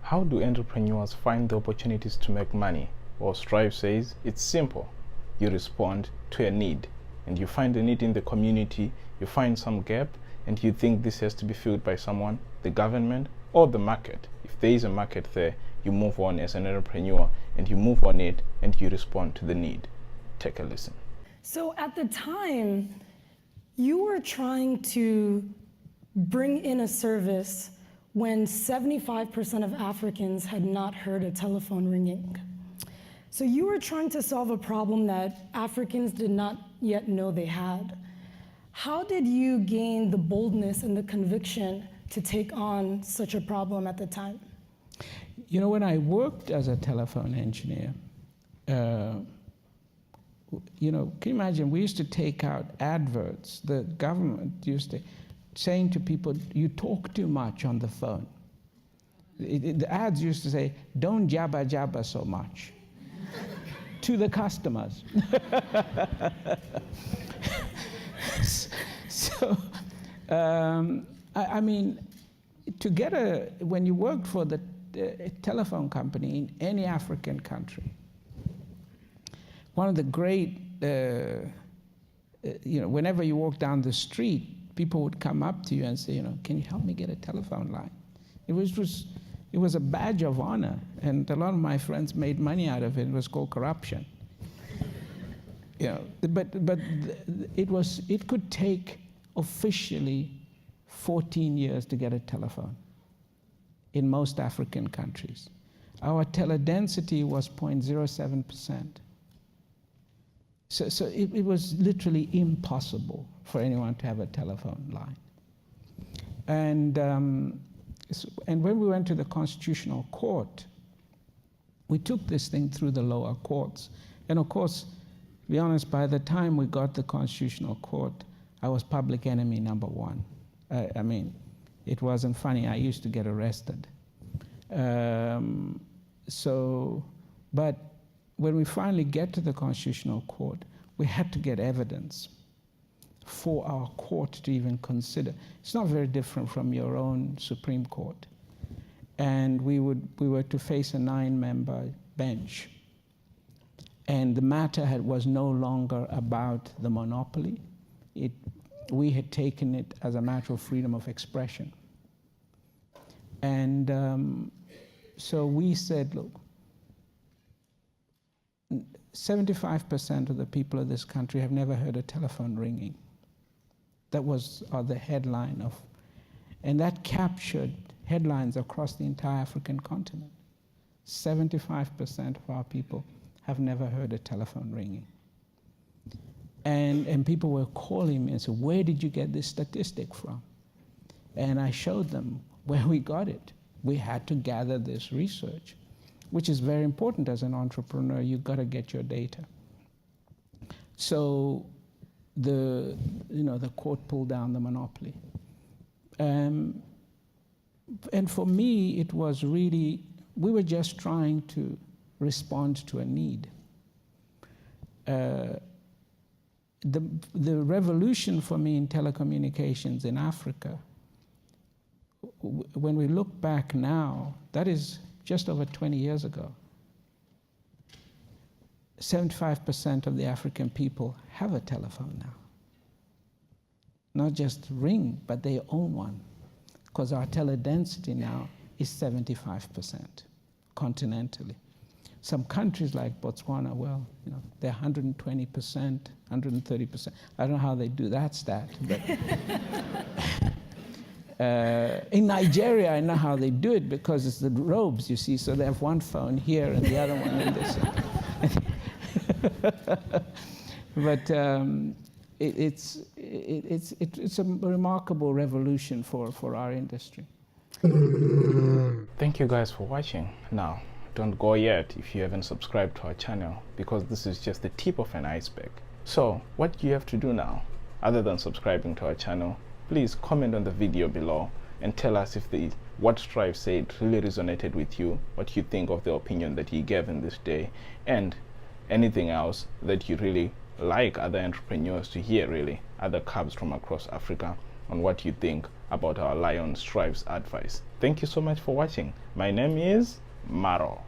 How do entrepreneurs find the opportunities to make money? Well, Strive says it's simple. You respond to a need, and you find a need in the community, you find some gap, and you think this has to be filled by someone, the government, or the market. If there is a market there, you move on as an entrepreneur, and you move on it, and you respond to the need. Take a listen. So at the time, you were trying to bring in a service when 75% of Africans had not heard a telephone ringing. So you were trying to solve a problem that Africans did not yet know they had. How did you gain the boldness and the conviction to take on such a problem at the time? You know, when I worked as a telephone engineer, you know, can you imagine, we used to take out adverts. The government used to saying to people, you talk too much on the phone. The ads used to say, don't jabba jabba so much to the customers. So, I mean, to get when you worked for the telephone company in any African country, one of the great, you know, whenever you walk down the street, people would come up to you and say, you know, can you help me get a telephone line? It was a badge of honor, and a lot of my friends made money out of it. It was called corruption. You know, but it could take officially 14 years to get a telephone in most African countries. Our teledensity was 0.07%. So it was literally impossible for anyone to have a telephone line. And when we went to the Constitutional Court, we took this thing through the lower courts. And of course, to be honest, by the time we got the Constitutional Court, I was public enemy number one. I mean, it wasn't funny. I used to get arrested. But when we finally get to the Constitutional Court, we had to get evidence for our court to even consider. It's not very different from your own Supreme Court. And we were to face a 9-member bench. And the matter was no longer about the monopoly. We had taken it as a matter of freedom of expression. And so we said, look, 75% of the people of this country have never heard a telephone ringing. That was the headline of, and that captured headlines across the entire African continent. 75% of our people have never heard a telephone ringing. And people were calling me and said, where did you get this statistic from? And I showed them where we got it. We had to gather this research, which is very important as an entrepreneur. You've got to get your data. So the court pulled down the monopoly. And for me, it was really, we were just trying to respond to a need. The revolution for me in telecommunications in Africa, when we look back now, that is just over 20 years ago. 75% of the African people have a telephone now. Not just ring, but they own one, because our teledensity now is 75% continentally. Some countries like Botswana, well, you know, they're 120%, 130%. I don't know how they do that stat, but in Nigeria, I know how they do it because it's the robes, you see, so they have one phone here and the other one in this. But it's a remarkable revolution for our industry. Thank you guys for watching. Now, don't go yet if you haven't subscribed to our channel, because this is just the tip of an iceberg. So what you have to do now, other than subscribing to our channel, please comment on the video below and tell us if what Strive said really resonated with you, what you think of the opinion that he gave in this day, and anything else that you really like other entrepreneurs to hear, really, other cabs from across Africa on what you think about our Lion Strives advice. Thank you so much for watching. My name is Maro.